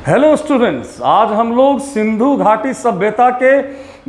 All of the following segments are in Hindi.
हेलो स्टूडेंट्स, आज हम लोग सिंधु घाटी सभ्यता के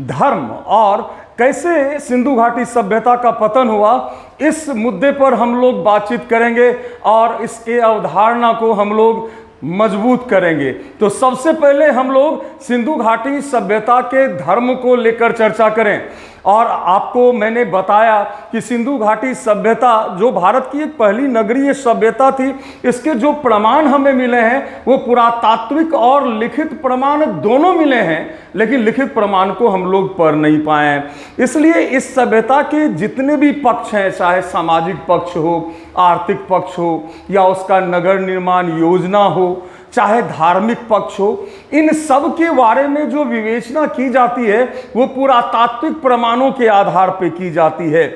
धर्म और कैसे सिंधु घाटी सभ्यता का पतन हुआ इस मुद्दे पर हम लोग बातचीत करेंगे और इसके अवधारणा को हम लोग मजबूत करेंगे। तो सबसे पहले हम लोग सिंधु घाटी सभ्यता के धर्म को लेकर चर्चा करें। और आपको मैंने बताया कि सिंधु घाटी सभ्यता जो भारत की एक पहली नगरीय सभ्यता थी, इसके जो प्रमाण हमें मिले हैं वो पुरातात्विक और लिखित प्रमाण दोनों मिले हैं, लेकिन लिखित प्रमाण को हम लोग पढ़ नहीं पाए हैं। इसलिए इस सभ्यता के जितने भी पक्ष हैं, चाहे सामाजिक पक्ष हो, आर्थिक पक्ष हो, या उसका नगर निर्माण योजना हो, चाहे धार्मिक पक्ष हो, इन सब के बारे में जो विवेचना की जाती है वो पुरातात्विक प्रमाणों के आधार पर की जाती है।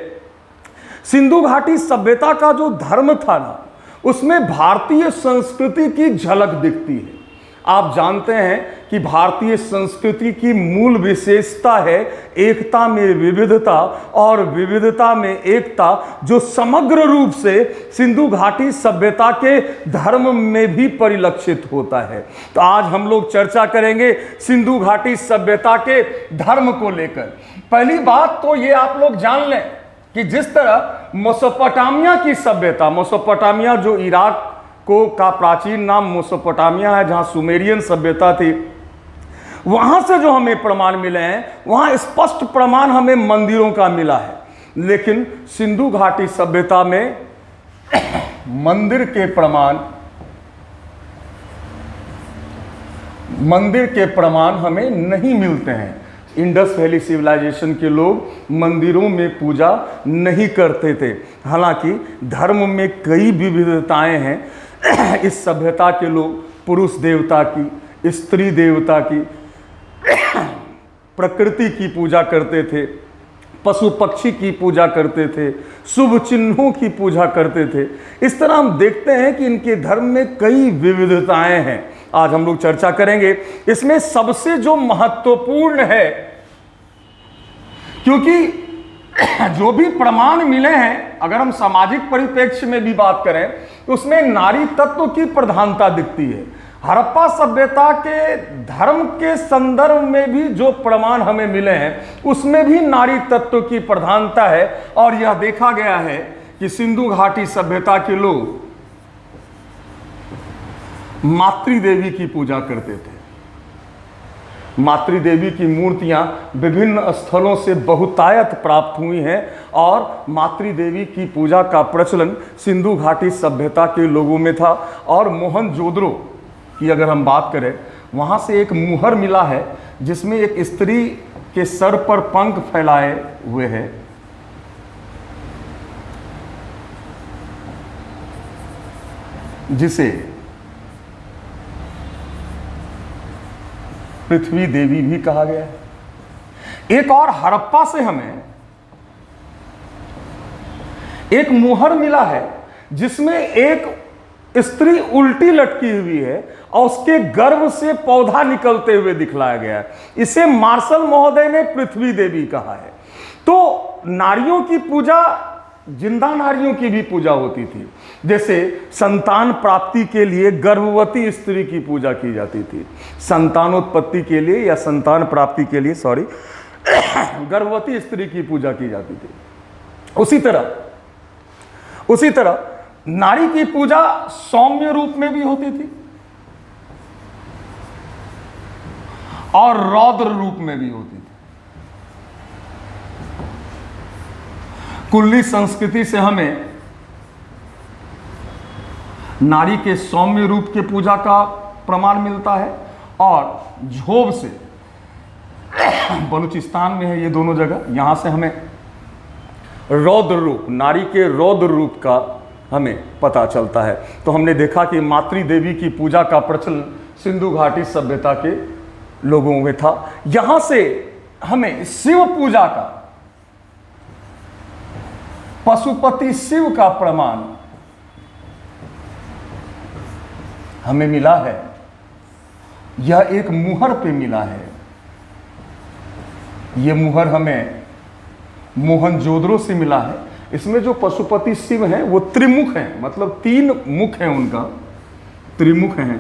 सिंधु घाटी सभ्यता का जो धर्म था ना, उसमें भारतीय संस्कृति की झलक दिखती है। आप जानते हैं कि भारतीय संस्कृति की मूल विशेषता है एकता में विविधता और विविधता में एकता, जो समग्र रूप से सिंधु घाटी सभ्यता के धर्म में भी परिलक्षित होता है। तो आज हम लोग चर्चा करेंगे सिंधु घाटी सभ्यता के धर्म को लेकर। पहली बात तो ये आप लोग जान लें कि जिस तरह मेसोपोटामिया की सभ्यता, मेसोपोटामिया जो इराक को का प्राचीन नाम मेसोपोटामिया है, जहां सुमेरियन सभ्यता थी, वहां से जो हमें प्रमाण मिले हैं वहां स्पष्ट प्रमाण हमें मंदिरों का मिला है। लेकिन सिंधु घाटी सभ्यता में मंदिर के प्रमाण हमें नहीं मिलते हैं। इंडस वैली सिविलाइजेशन के लोग मंदिरों में पूजा नहीं करते थे। हालांकि धर्म में कई विविधताएं हैं। इस सभ्यता के लोग पुरुष देवता की, स्त्री देवता की, प्रकृति की पूजा करते थे, पशु पक्षी की पूजा करते थे, शुभ चिन्हों की पूजा करते थे। इस तरह हम देखते हैं कि इनके धर्म में कई विविधताएं हैं। आज हम लोग चर्चा करेंगे। इसमें सबसे जो महत्वपूर्ण है, क्योंकि जो भी प्रमाण मिले हैं, अगर हम सामाजिक परिप्रेक्ष्य में भी बात करें तो उसमें नारी तत्व की प्रधानता दिखती है। हड़प्पा सभ्यता के धर्म के संदर्भ में भी जो प्रमाण हमें मिले हैं उसमें भी नारी तत्व की प्रधानता है। और यह देखा गया है कि सिंधु घाटी सभ्यता के लोग मातृदेवी की पूजा करते थे। मातृदेवी की मूर्तियां विभिन्न स्थलों से बहुतायत प्राप्त हुई हैं और मातृदेवी की पूजा का प्रचलन सिंधु घाटी सभ्यता के लोगों में था। और मोहनजोदड़ो की अगर हम बात करें, वहां से एक मुहर मिला है जिसमें एक स्त्री के सर पर पंख फैलाए हुए है, जिसे पृथ्वी देवी भी कहा गया है। एक और हड़प्पा से हमें एक मुहर मिला है जिसमें एक स्त्री उल्टी लटकी हुई है और उसके गर्भ से पौधा निकलते हुए दिखलाया गया है। इसे मार्शल महोदय ने पृथ्वी देवी कहा है। तो नारियों की पूजा, जिंदा नारियों की भी पूजा होती थी। जैसे संतान प्राप्ति के लिए गर्भवती स्त्री की पूजा की जाती थी, संतानोत्पत्ति के लिए या संतान प्राप्ति के लिए गर्भवती स्त्री की पूजा की जाती थी। उसी तरह नारी की पूजा सौम्य रूप में भी होती थी और रौद्र रूप में भी होती थी। कुल्ली संस्कृति से हमें नारी के सौम्य रूप के पूजा का प्रमाण मिलता है, और झोब से, बलूचिस्तान में है ये दोनों जगह, यहां से हमें रौद्र रूप, नारी के रौद्र रूप का हमें पता चलता है। तो हमने देखा कि मातृदेवी की पूजा का प्रचलन सिंधु घाटी सभ्यता के लोगों में था। यहां से हमें शिव पूजा का, पशुपति शिव का प्रमाण हमें मिला है। यह एक मुहर पे मिला है। यह मुहर हमें मोहनजोदड़ो से मिला है। इसमें जो पशुपति शिव हैं वो त्रिमुख हैं, मतलब 3 मुख हैं, उनका त्रिमुख हैं।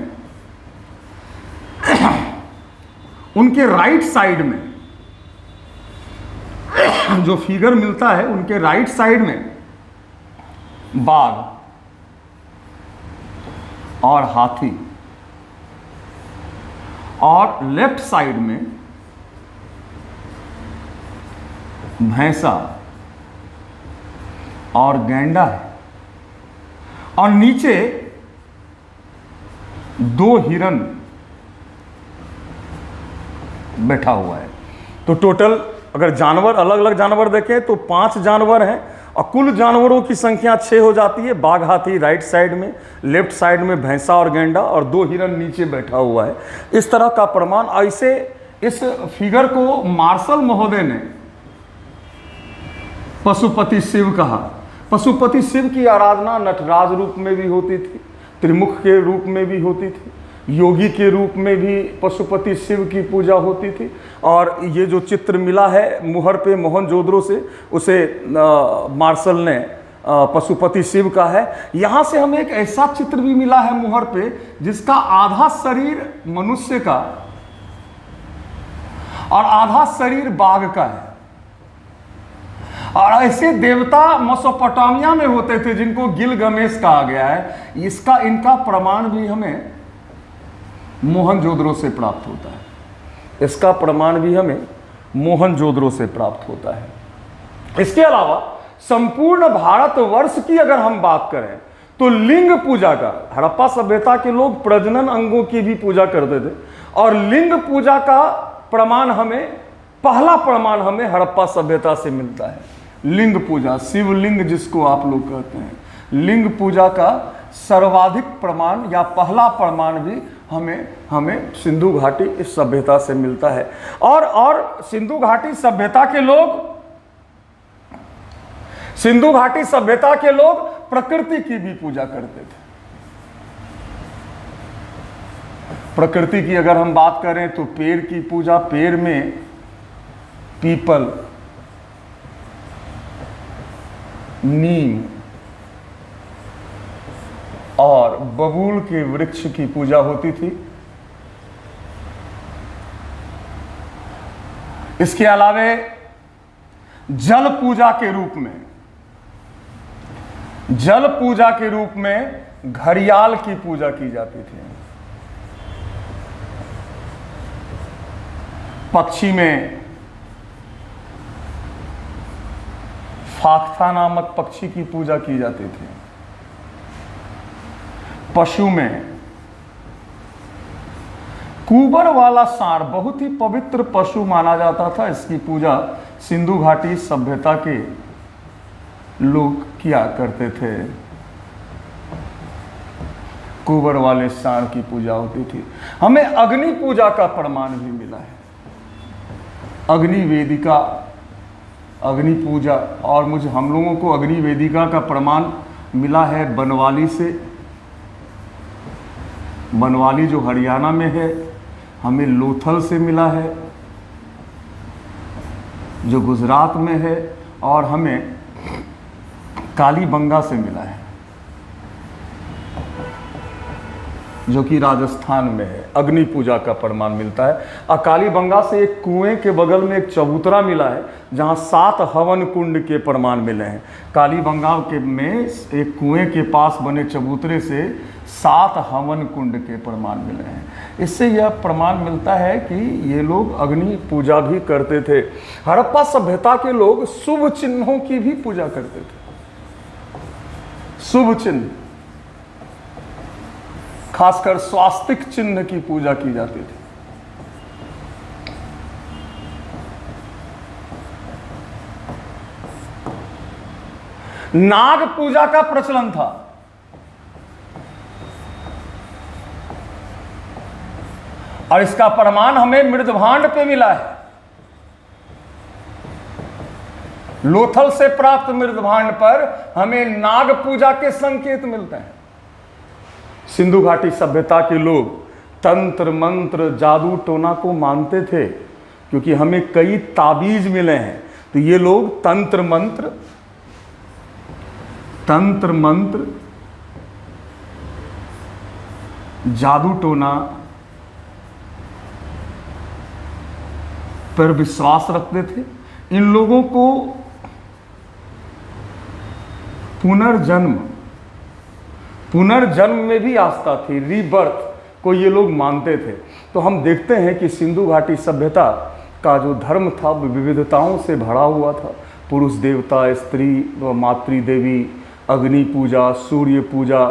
उनके राइट साइड में जो फिगर मिलता है, उनके राइट साइड में बाघ और हाथी, और लेफ्ट साइड में भैंसा और गैंडा है, और नीचे 2 हिरन बैठा हुआ है। तो टोटल अगर जानवर अलग अलग जानवर देखें तो 5 जानवर हैं, और कुल जानवरों की संख्या 6 हो जाती है। बाघ हाथी राइट साइड में, लेफ्ट साइड में भैंसा और गैंडा, और 2 हिरन नीचे बैठा हुआ है। इस तरह का प्रमाण, ऐसे इस फिगर को मार्शल महोदय ने पशुपति शिव कहा। पशुपति शिव की आराधना नटराज रूप में भी होती थी, त्रिमुख के रूप में भी होती थी, योगी के रूप में भी पशुपति शिव की पूजा होती थी। और ये जो चित्र मिला है मुहर पे मोहनजोदड़ो से, उसे मार्शल ने पशुपति शिव का है। यहाँ से हमें एक ऐसा चित्र भी मिला है मुहर पे जिसका आधा शरीर मनुष्य का और आधा शरीर बाघ का है। और ऐसे देवता मेसोपोटामिया में होते थे जिनको गिलगमेश कहा गया है। इनका प्रमाण भी हमें मोहनजोदड़ो से प्राप्त होता है। इसका प्रमाण भी हमें मोहनजोदड़ो से प्राप्त होता है। इसके अलावा संपूर्ण भारतवर्ष की अगर हम बात करें तो लिंग पूजा का, हड़प्पा सभ्यता के लोग प्रजनन अंगों की भी पूजा करते थे, और लिंग पूजा का प्रमाण हमें, पहला प्रमाण हमें हड़प्पा सभ्यता से मिलता है। लिंग पूजा, शिवलिंग जिसको आप लोग कहते हैं, लिंग पूजा का सर्वाधिक प्रमाण या पहला प्रमाण भी हमें सिंधु घाटी इस सभ्यता से मिलता है। और सिंधु घाटी सभ्यता के लोग प्रकृति की भी पूजा करते थे। प्रकृति की अगर हम बात करें तो पेड़ की पूजा, पेड़ में पीपल, नीम और बबूल के वृक्ष की पूजा होती थी। इसके अलावे जल पूजा के रूप में घड़ियाल की पूजा की जाती थी। पक्षी में फाख्ता नामक पक्षी की पूजा की जाती थी। पशु में कुबर वाला सांड बहुत ही पवित्र पशु माना जाता था। इसकी पूजा सिंधु घाटी सभ्यता के लोग किया करते थे। कुबर वाले सांड की पूजा होती थी। हमें अग्नि पूजा का प्रमाण भी मिला है। अग्नि वेदिका, अग्नि पूजा, और हम लोगों को अग्नि वेदिका का प्रमाण मिला है बनवाली से। बनवाली जो हरियाणा में है, हमें लोथल से मिला है जो गुजरात में है, और हमें कालीबंगा से मिला है जो कि राजस्थान में है। अग्नि पूजा का प्रमाण मिलता है। और कालीबंगा से एक कुएं के बगल में एक चबूतरा मिला है जहां 7 हवन कुंड के प्रमाण मिले हैं। कालीबंगा में एक कुएं के पास बने चबूतरे से 7 हवन कुंड के प्रमाण मिले हैं। इससे यह प्रमाण मिलता है कि ये लोग अग्नि पूजा भी करते थे। हड़प्पा सभ्यता के लोग शुभ चिन्हों की भी पूजा करते थे। शुभ चिन्ह, खासकर स्वास्तिक चिन्ह की पूजा की जाती थी। नाग पूजा का प्रचलन था। और इसका प्रमाण हमें मृदभांड पे मिला है। लोथल से प्राप्त मृदभांड पर हमें नाग पूजा के संकेत मिलते हैं। सिंधु घाटी सभ्यता के लोग तंत्र मंत्र जादू टोना को मानते थे, क्योंकि हमें कई ताबीज मिले हैं। तो ये लोग तंत्र मंत्र जादू टोना पर विश्वास रखते थे। इन लोगों को पुनर्जन्म में भी आस्था थी, रीबर्थ को ये लोग मानते थे। तो हम देखते हैं कि सिंधु घाटी सभ्यता का जो धर्म था वो विविधताओं से भरा हुआ था। पुरुष देवता, स्त्री व मातृदेवी, अग्नि पूजा, सूर्य पूजा,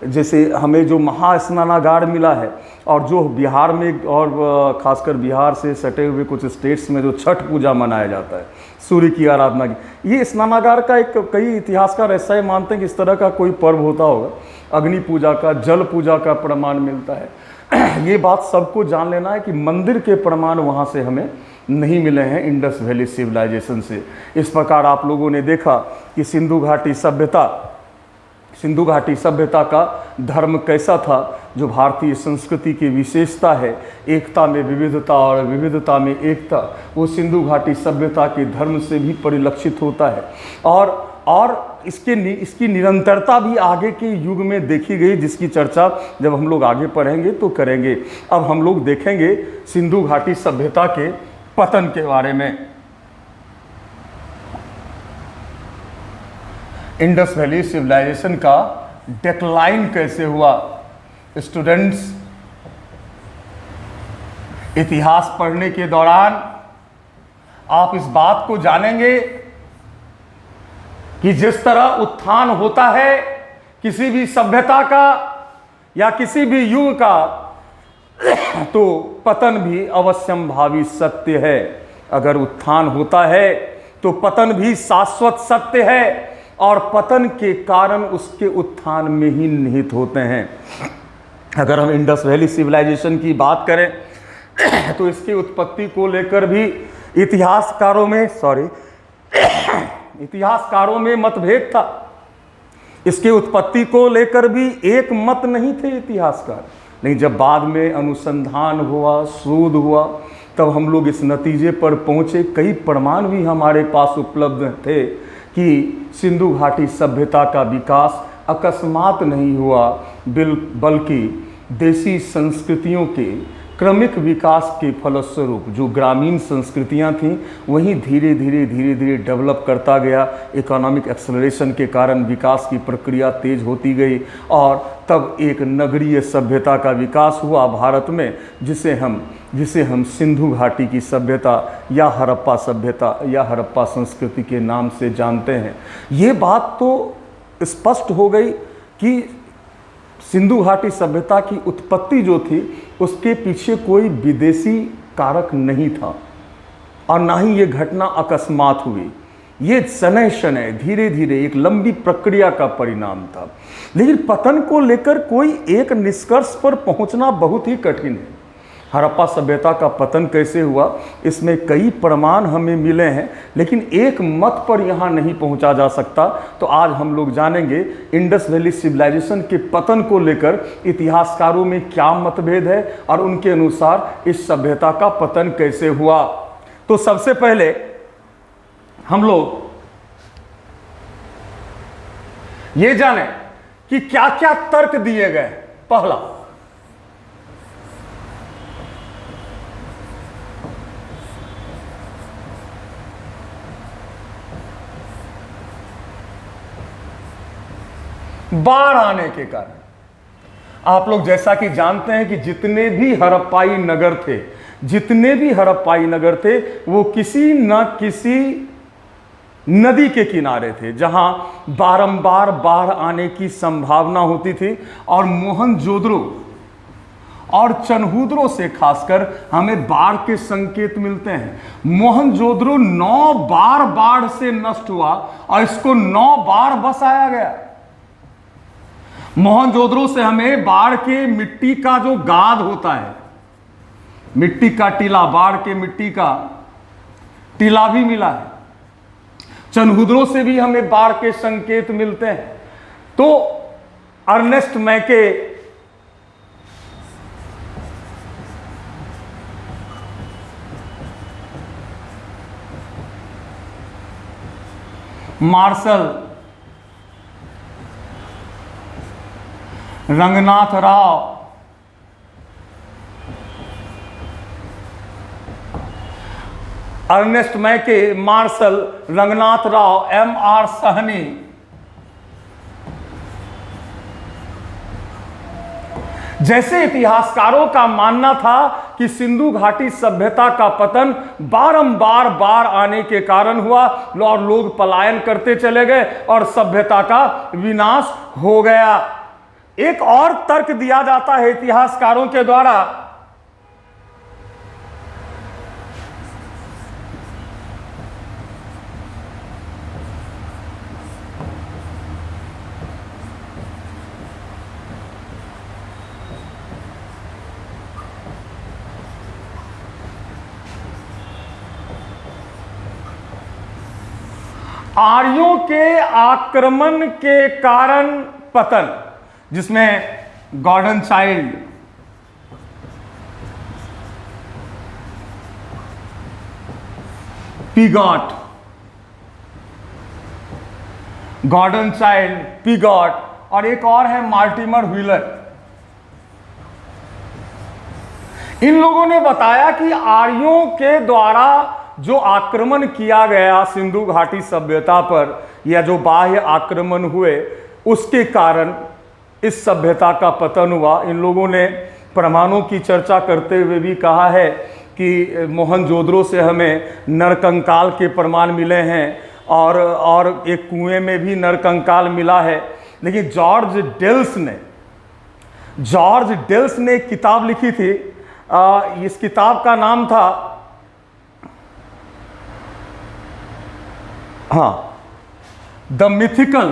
जैसे हमें जो महास्नानागार मिला है, और जो बिहार में और खासकर बिहार से सटे हुए कुछ स्टेट्स में जो छठ पूजा मनाया जाता है, सूर्य की आराधना की, ये स्नानागार का एक, कई इतिहासकार ऐसा ही मानते हैं कि इस तरह का कोई पर्व होता होगा। अग्नि पूजा का, जल पूजा का प्रमाण मिलता है। ये बात सबको जान लेना है कि मंदिर के प्रमाण वहाँ से हमें नहीं मिले हैं इंडस वैली सिविलाइजेशन से। इस प्रकार आप लोगों ने देखा कि सिंधु घाटी सभ्यता का धर्म कैसा था, जो भारतीय संस्कृति की विशेषता है, एकता में विविधता और विविधता में एकता, वो सिंधु घाटी सभ्यता के धर्म से भी परिलक्षित होता है। और इसकी निरंतरता भी आगे के युग में देखी गई, जिसकी चर्चा जब हम लोग आगे पढ़ेंगे तो करेंगे। अब हम लोग देखेंगे सिंधु घाटी सभ्यता के पतन के बारे में। इंडस वैली सिविलाइजेशन का डेक्लाइन कैसे हुआ। स्टूडेंट्स, इतिहास पढ़ने के दौरान आप इस बात को जानेंगे कि जिस तरह उत्थान होता है किसी भी सभ्यता का या किसी भी युग का, तो पतन भी अवश्यंभावी सत्य है। अगर उत्थान होता है तो पतन भी शाश्वत सत्य है, और पतन के कारण उसके उत्थान में ही निहित होते हैं। अगर हम इंडस वैली सिविलाइजेशन की बात करें तो इसकी उत्पत्ति को लेकर भी इतिहासकारों में मतभेद था। इसकी उत्पत्ति को लेकर भी एक मत नहीं थे इतिहासकार। नहीं, जब बाद में अनुसंधान हुआ, शोध हुआ, तब हम लोग इस नतीजे पर पहुंचे। कई प्रमाण भी हमारे पास उपलब्ध थे कि सिंधु घाटी सभ्यता का विकास अकस्मात नहीं हुआ, बल्कि देसी संस्कृतियों के क्रमिक विकास के फलस्वरूप जो ग्रामीण संस्कृतियां थीं वहीं धीरे धीरे डेवलप करता गया। इकोनॉमिक एक्सेलरेशन के कारण विकास की प्रक्रिया तेज होती गई, और तब एक नगरीय सभ्यता का विकास हुआ भारत में, जिसे हम सिंधु घाटी की सभ्यता या हड़प्पा सभ्यता या हड़प्पा संस्कृति के नाम से जानते हैं। ये बात तो स्पष्ट हो गई कि सिंधु घाटी सभ्यता की उत्पत्ति जो थी उसके पीछे कोई विदेशी कारक नहीं था, और ना ही ये घटना अकस्मात हुई। ये शनै शनै धीरे धीरे एक लंबी प्रक्रिया का परिणाम था। लेकिन पतन को लेकर कोई एक निष्कर्ष पर पहुंचना बहुत ही कठिन है। हड़प्पा सभ्यता का पतन कैसे हुआ, इसमें कई प्रमाण हमें मिले हैं, लेकिन एक मत पर यहाँ नहीं पहुँचा जा सकता। तो आज हम लोग जानेंगे इंडस वैली सिविलाइजेशन के पतन को लेकर इतिहासकारों में क्या मतभेद है, और उनके अनुसार इस सभ्यता का पतन कैसे हुआ। तो सबसे पहले हम लोग ये जाने कि क्या क्या तर्क दिए गए। पहला, बाढ़ आने के कारण। आप लोग जैसा कि जानते हैं कि जितने भी हड़प्पाई नगर थे वो किसी न किसी नदी के किनारे थे, जहां बारंबार बाढ़ आने की संभावना होती थी। और मोहनजोदड़ो और चनहूदड़ो से खासकर हमें बाढ़ के संकेत मिलते हैं। मोहनजोदड़ो 9 बार बाढ़ से नष्ट हुआ और इसको 9 बार बसाया गया। मोहनजोदड़ो से हमें बाढ़ के मिट्टी का जो गाद होता है, मिट्टी का टीला, बाढ़ के मिट्टी का टीला भी मिला है। चनहूदड़ो से भी हमें बाढ़ के संकेत मिलते हैं। तो अर्नेस्ट मैके मार्शल, रंगनाथ राव, अर्नेस्ट मैके, मार्शल, रंगनाथ राव, M.R. साहनी। जैसे इतिहासकारों का मानना था कि सिंधु घाटी सभ्यता का पतन बारंबार बाढ़ आने के कारण हुआ और लोग पलायन करते चले गए और सभ्यता का विनाश हो गया। एक और तर्क दिया जाता है इतिहासकारों के द्वारा, आर्यों के आक्रमण के कारण पतन, जिसमें गॉर्डन चाइल्ड, पीगॉट, गॉर्डन चाइल्ड, पीगॉट और एक और है मार्टिमर व्हीलर। इन लोगों ने बताया कि आर्यों के द्वारा जो आक्रमण किया गया सिंधु घाटी सभ्यता पर या जो बाह्य आक्रमण हुए उसके कारण इस सभ्यता का पतन हुआ। इन लोगों ने प्रमाणों की चर्चा करते हुए भी कहा है कि मोहनजोदड़ो से हमें नरकंकाल के प्रमाण मिले हैं और एक कुएं में भी नरकंकाल मिला है। लेकिन जॉर्ज डेल्स ने एक किताब लिखी थी। इस किताब का नाम था द मिथिकल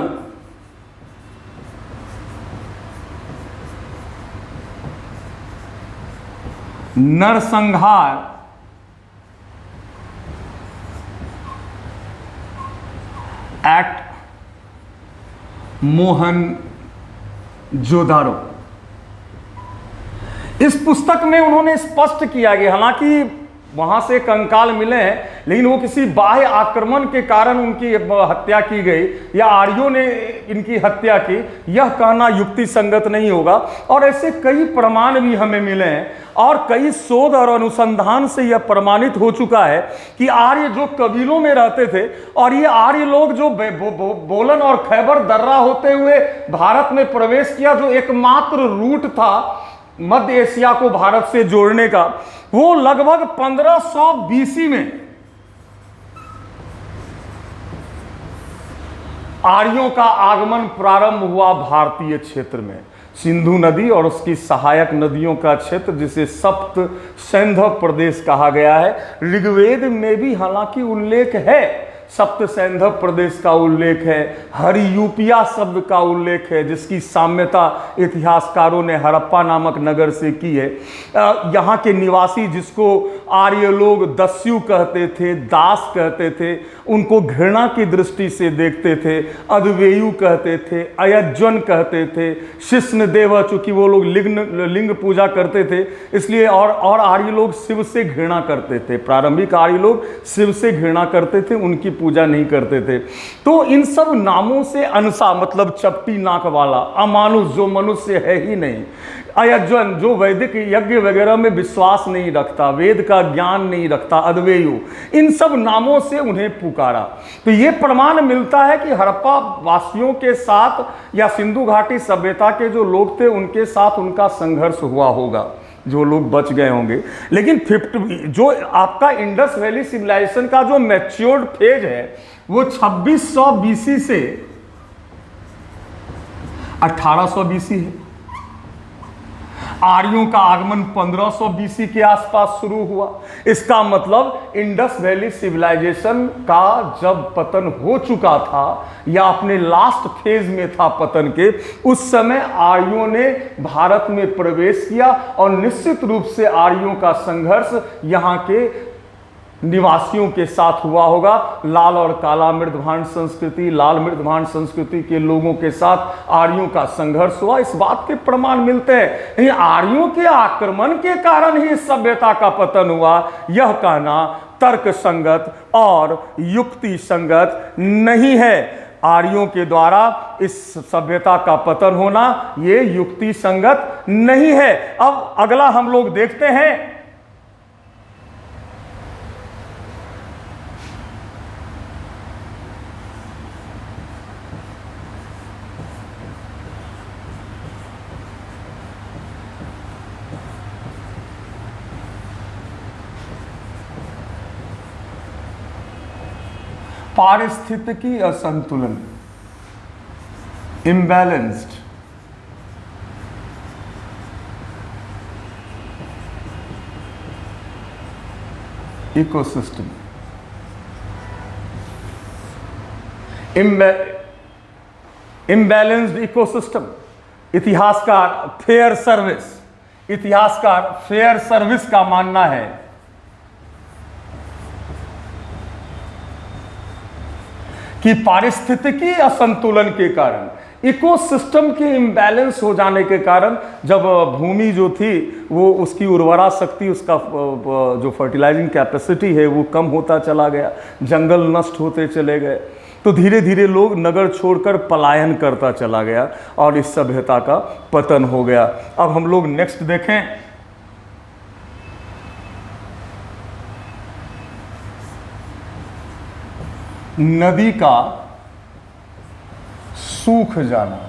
नरसंहार एक्ट मोहनजोदाड़ो। इस पुस्तक में उन्होंने स्पष्ट किया कि हालांकि वहां से कंकाल मिले हैं लेकिन वो किसी बाह्य आक्रमण के कारण उनकी हत्या की गई या आर्यों ने इनकी हत्या की, यह कहना युक्ति संगत नहीं होगा। और ऐसे कई प्रमाण भी हमें मिले हैं और कई शोध और अनुसंधान से यह प्रमाणित हो चुका है कि आर्य जो कबीलों में रहते थे और ये आर्य लोग जो बोलन और खैबर दर्रा होते हुए भारत में प्रवेश किया, जो एकमात्र रूट था मध्य एशिया को भारत से जोड़ने का, वो लगभग 1500 बीसी में आर्यों का आगमन प्रारंभ हुआ भारतीय क्षेत्र में। सिंधु नदी और उसकी सहायक नदियों का क्षेत्र जिसे सप्त सैंधव प्रदेश कहा गया है। ऋग्वेद में भी हालांकि उल्लेख है, सप्त सैंधव प्रदेश का उल्लेख है, हरियूपिया शब्द का उल्लेख है जिसकी साम्यता इतिहासकारों ने हड़प्पा नामक नगर से की है। यहाँ के निवासी जिसको आर्य लोग दस्यु कहते थे, दास कहते थे, उनको घृणा की दृष्टि से देखते थे, अद्वेयु कहते थे, अयज्वन कहते थे, शिष्णदेव, चूंकि वो लोग लिंग पूजा करते थे इसलिए, और आर्य लोग शिव से घृणा करते थे। प्रारंभिक आर्य लोग शिव से घृणा करते थे, उनकी पूजा नहीं करते थे। तो इन सब नामों से अनसा मतलब चपटी नाक वाला, अमानुष जो मनुष्य है ही नहीं, अयज्वन जो वैदिक यज्ञ वगैरह में विश्वास नहीं रखता, वेद का ज्ञान नहीं रखता, अद्वेयु, इन सब नामों से उन्हें पुकारा। तो ये प्रमाण मिलता है कि हड़प्पा वासियों के साथ या सिंधु घाटी सभ्यता के जो लोग थे उनके साथ उनका संघर्ष हुआ होगा, जो लोग बच गए होंगे। लेकिन जो आपका इंडस वैली सिविलाइजेशन का जो मैच्योर्ड फेज है वो 2600 बीसी से 1800 बीसी है। आर्यों का आगमन 1500 बीसी के आसपास शुरू हुआ। इसका मतलब इंडस वैली सिविलाइजेशन का जब पतन हो चुका था या अपने लास्ट फेज में था पतन के, उस समय आर्यों ने भारत में प्रवेश किया और निश्चित रूप से आर्यों का संघर्ष यहाँ के निवासियों के साथ हुआ होगा। लाल और काला मृदभांड संस्कृति, लाल मृदभांड संस्कृति के लोगों के साथ आर्यों का संघर्ष हुआ, इस बात के प्रमाण मिलते हैं। आर्यों के आक्रमण के कारण ही इस सभ्यता का पतन हुआ, यह कहना तर्क संगत और युक्ति संगत नहीं है। आर्यों के द्वारा इस सभ्यता का पतन होना ये युक्ति संगत नहीं है। अब अगला हम लोग देखते हैं पारिस्थितिकी असंतुलन, इम्बैलेंस्ड, इकोसिस्टम, इम्बैलेंस्ड इकोसिस्टम। इतिहासकार फेयर सर्विस का मानना है कि पारिस्थितिकी असंतुलन के कारण, इकोसिस्टम के इम्बैलेंस हो जाने के कारण, जब भूमि जो थी वो उसकी उर्वरा शक्ति, उसका जो फर्टिलाइजिंग कैपेसिटी है वो कम होता चला गया, जंगल नष्ट होते चले गए, तो धीरे धीरे लोग नगर छोड़कर पलायन करता चला गया और इस सभ्यता का पतन हो गया। अब हम लोग नेक्स्ट देखें, नदी का सूख जाना।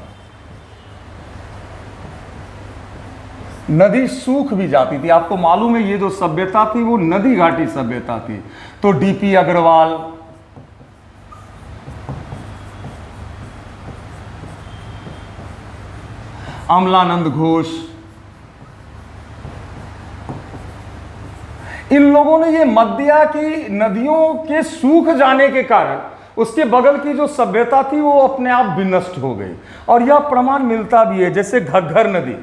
नदी सूख भी जाती थी, आपको मालूम है ये जो सभ्यता थी वो नदी घाटी सभ्यता थी। तो डीपी अग्रवाल, अमलानंद घोष, इन लोगों ने ये मत दिया कि नदियों के सूख जाने के कारण उसके बगल की जो सभ्यता थी वो अपने आप विनष्ट हो गई। और यह प्रमाण मिलता भी है, जैसे घग्घर नदी,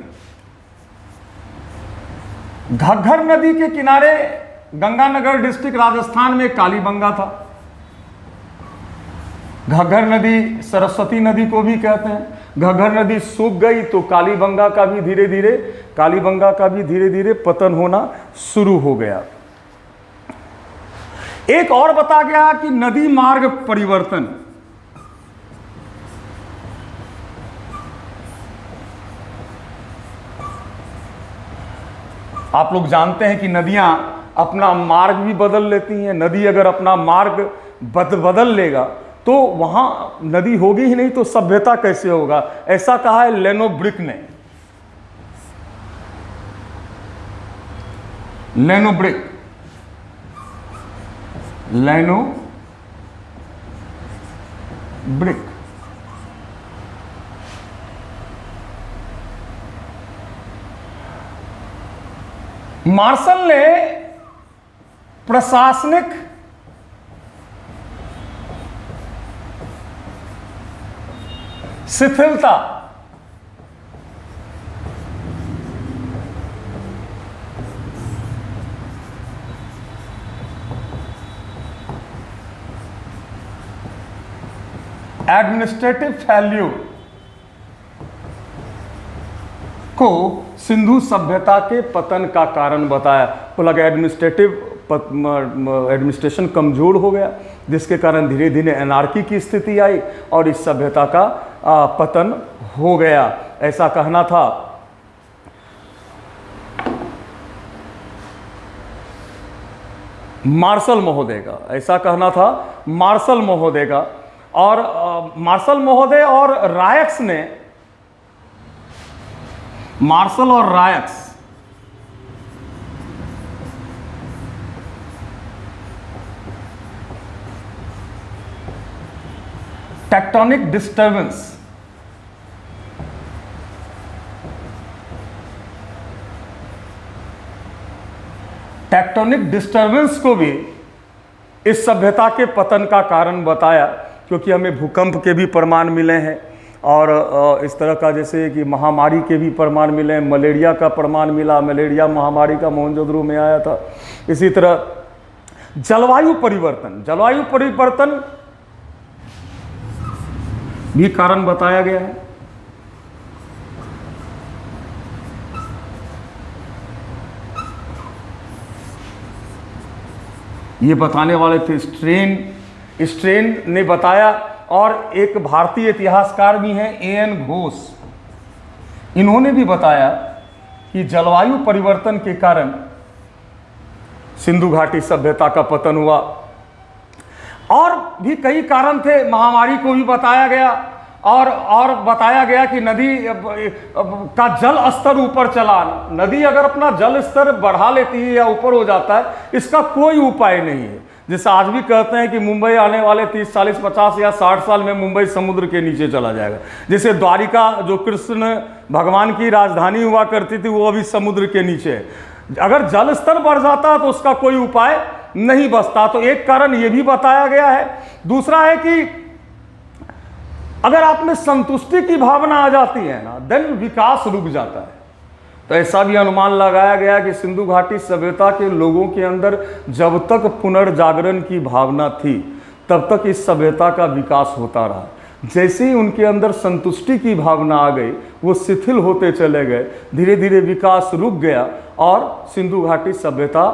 घग्घर नदी के किनारे गंगानगर डिस्ट्रिक्ट राजस्थान में कालीबंगा था। घग्घर नदी सरस्वती नदी को भी कहते हैं। घग्घर नदी सूख गई तो कालीबंगा का भी धीरे धीरे पतन होना शुरू हो गया। एक और बता गया कि नदी मार्ग परिवर्तन, आप लोग जानते हैं कि नदियां अपना मार्ग भी बदल लेती हैं। नदी अगर अपना मार्ग बदल लेगा तो वहां नदी होगी ही नहीं तो सभ्यता कैसे होगा, ऐसा कहा है लेनोब्रिक ने। लेनोब्रिक, मार्शल ने प्रशासनिक शिथिलता, एडमिनिस्ट्रेटिव फेल्यूर को सिंधु सभ्यता के पतन का कारण बताया। तो लगा एडमिनिस्ट्रेशन कमजोर हो गया, जिसके कारण धीरे धीरे एनार्की की स्थिति आई और इस सभ्यता का पतन हो गया, ऐसा कहना था। मार्शल महोदय का, ऐसा कहना था मार्शल महोदय का। और मार्शल महोदय और रायक्स ने, मार्शल और रायक्स टेक्टोनिक डिस्टर्बेंस, टेक्टोनिक डिस्टर्बेंस को भी इस सभ्यता के पतन का कारण बताया, क्योंकि हमें भूकंप के भी प्रमाण मिले हैं और इस तरह का, जैसे कि महामारी के भी प्रमाण मिले हैं। मलेरिया का प्रमाण मिला, मलेरिया महामारी का मोहनजोदड़ो में आया था। इसी तरह जलवायु परिवर्तन भी कारण बताया गया है। ये बताने वाले थे स्ट्रेन ने बताया। और एक भारतीय इतिहासकार भी हैं एएन घोष, इन्होंने भी बताया कि जलवायु परिवर्तन के कारण सिंधु घाटी सभ्यता का पतन हुआ। और भी कई कारण थे, महामारी को भी बताया गया और बताया गया कि नदी का जल स्तर ऊपर चला। नदी अगर अपना जल स्तर बढ़ा लेती है या ऊपर हो जाता है, इसका कोई उपाय नहीं है। जैसे आज भी कहते हैं कि मुंबई आने वाले 30, 40, 50 या 60 साल में मुंबई समुद्र के नीचे चला जाएगा। जैसे द्वारिका जो कृष्ण भगवान की राजधानी हुआ करती थी वो अभी समुद्र के नीचे है। अगर जल स्तर बढ़ जाता तो उसका कोई उपाय नहीं बचता। तो एक कारण ये भी बताया गया है। दूसरा है कि अगर आप में संतुष्टि की भावना आ जाती है ना, देन विकास रुक जाता है। तो ऐसा भी अनुमान लगाया गया कि सिंधु घाटी सभ्यता के लोगों के अंदर जब तक पुनर्जागरण की भावना थी तब तक इस सभ्यता का विकास होता रहा। जैसे ही उनके अंदर संतुष्टि की भावना आ गई वो शिथिल होते चले गए, धीरे धीरे विकास रुक गया और सिंधु घाटी सभ्यता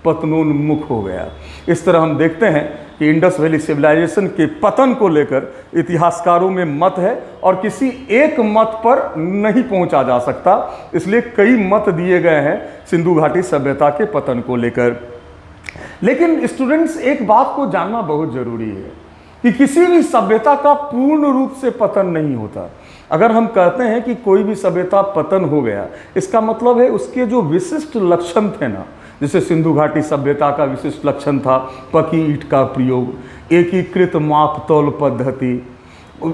पतनोन्मुख हो गया। इस तरह हम देखते हैं कि इंडस वैली सिविलाइजेशन के पतन को लेकर इतिहासकारों में मत है और किसी एक मत पर नहीं पहुंचा जा सकता, इसलिए कई मत दिए गए हैं सिंधु घाटी सभ्यता के पतन को लेकर। लेकिन स्टूडेंट्स, एक बात को जानना बहुत जरूरी है कि किसी भी सभ्यता का पूर्ण रूप से पतन नहीं होता। अगर हम कहते हैं कि कोई भी सभ्यता पतन हो गया, इसका मतलब है उसके जो विशिष्ट लक्षण थे ना, जैसे सिंधु घाटी सभ्यता का विशिष्ट लक्षण था पकी ईंट का प्रयोग, एकीकृत माप तौल पद्धति,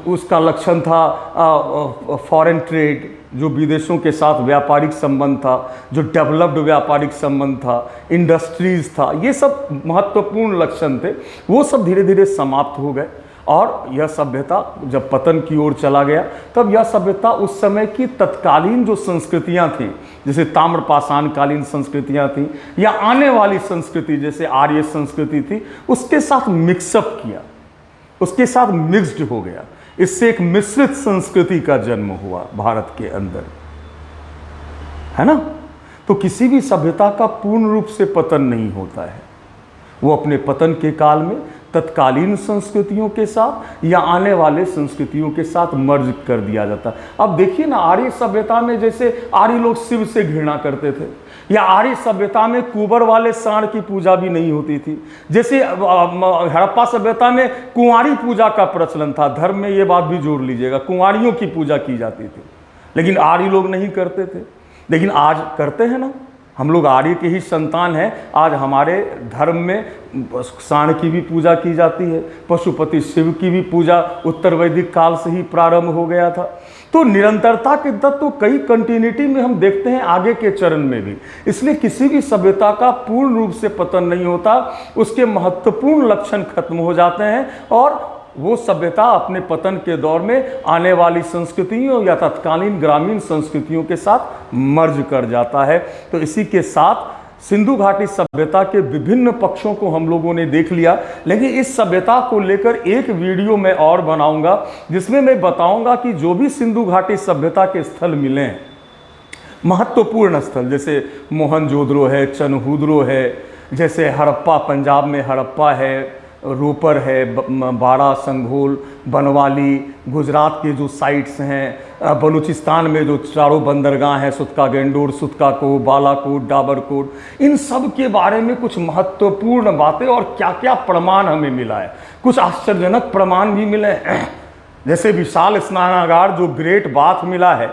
उसका लक्षण था फॉरेन ट्रेड, जो विदेशों के साथ व्यापारिक संबंध था, जो डेवलप्ड व्यापारिक संबंध था, इंडस्ट्रीज था, ये सब महत्वपूर्ण लक्षण थे। वो सब धीरे धीरे समाप्त हो गए और यह सभ्यता जब पतन की ओर चला गया तब यह सभ्यता उस समय की तत्कालीन जो संस्कृतियां थीं, जैसे ताम्रपाषाण कालीन संस्कृतियां थीं या आने वाली संस्कृति जैसे आर्य संस्कृति थी, उसके साथ मिक्सअप किया, उसके साथ मिक्स्ड हो गया। इससे एक मिश्रित संस्कृति का जन्म हुआ भारत के अंदर, है ना। तो किसी भी सभ्यता का पूर्ण रूप से पतन नहीं होता है, वो अपने पतन के काल में तत्कालीन संस्कृतियों के साथ या आने वाले संस्कृतियों के साथ मर्ज कर दिया जाता है। अब देखिए ना, आर्य सभ्यता में जैसे आर्य लोग शिव से घृणा करते थे, या आर्य सभ्यता में कुंवर वाले सांड की पूजा भी नहीं होती थी। जैसे हड़प्पा सभ्यता में कुंवारी पूजा का प्रचलन था, धर्म में ये बात भी जोड़ लीजिएगा, कुंवारियों की पूजा की जाती थी, लेकिन आर्य लोग नहीं करते थे। लेकिन आज करते हैं ना, हम लोग आर्य के ही संतान हैं। आज हमारे धर्म में सांड की भी पूजा की जाती है, पशुपति शिव की भी पूजा उत्तर वैदिक काल से ही प्रारंभ हो गया था। तो निरंतरता के तत्व तो कई कंटिन्यूटी में हम देखते हैं आगे के चरण में भी। इसलिए किसी भी सभ्यता का पूर्ण रूप से पतन नहीं होता, उसके महत्वपूर्ण लक्षण खत्म हो जाते हैं और वो सभ्यता अपने पतन के दौर में आने वाली संस्कृतियों या तत्कालीन ग्रामीण संस्कृतियों के साथ मर्ज कर जाता है। तो इसी के साथ सिंधु घाटी सभ्यता के विभिन्न पक्षों को हम लोगों ने देख लिया, लेकिन इस सभ्यता को लेकर एक वीडियो मैं और बनाऊंगा जिसमें मैं बताऊंगा कि जो भी सिंधु घाटी सभ्यता के स्थल मिले, महत्वपूर्ण स्थल, जैसे मोहनजोदड़ो है, चनहूदरो है, जैसे हड़प्पा, पंजाब में हड़प्पा है, रोपर है, बाड़ा, संघोल, बनवाली, गुजरात के जो साइट्स हैं, बलूचिस्तान में जो चारों बंदरगाह हैं, सुतका गेंडोर, सुतका को, बालाकोट, डाबरकोट, इन सब के बारे में कुछ महत्वपूर्ण बातें और क्या क्या प्रमाण हमें मिला है। कुछ आश्चर्यजनक प्रमाण भी मिले हैं, जैसे विशाल स्नानागार जो ग्रेट बाथ मिला है,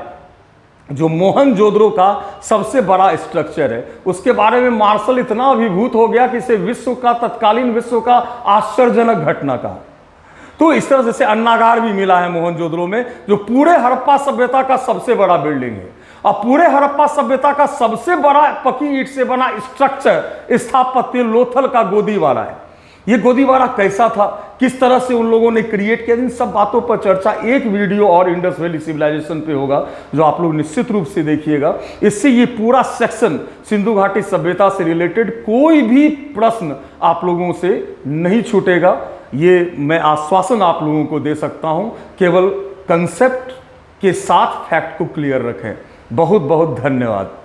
जो मोहनजोदड़ो का सबसे बड़ा स्ट्रक्चर है, उसके बारे में मार्शल इतना अभिभूत हो गया कि इसे विश्व का, तत्कालीन विश्व का आश्चर्यजनक घटना कहा। तो इस तरह जैसे अन्नागार भी मिला है मोहनजोदड़ो में, जो पूरे हड़प्पा सभ्यता का सबसे बड़ा बिल्डिंग है और पूरे हड़प्पा सभ्यता का सबसे बड़ा पकी ईंट से बना स्ट्रक्चर स्थापत्य लोथल का गोदीवारा है। ये गोदीवारा कैसा था, किस तरह से उन लोगों ने क्रिएट किया, इन सब बातों पर चर्चा एक वीडियो और इंडस वैली सिविलाइजेशन पे होगा, जो आप लोग निश्चित रूप से देखिएगा। इससे ये पूरा सेक्शन सिंधु घाटी सभ्यता से रिलेटेड कोई भी प्रश्न आप लोगों से नहीं छूटेगा, ये मैं आश्वासन आप लोगों को दे सकता हूं। केवल कंसेप्ट के साथ फैक्ट को क्लियर रखें। बहुत बहुत धन्यवाद।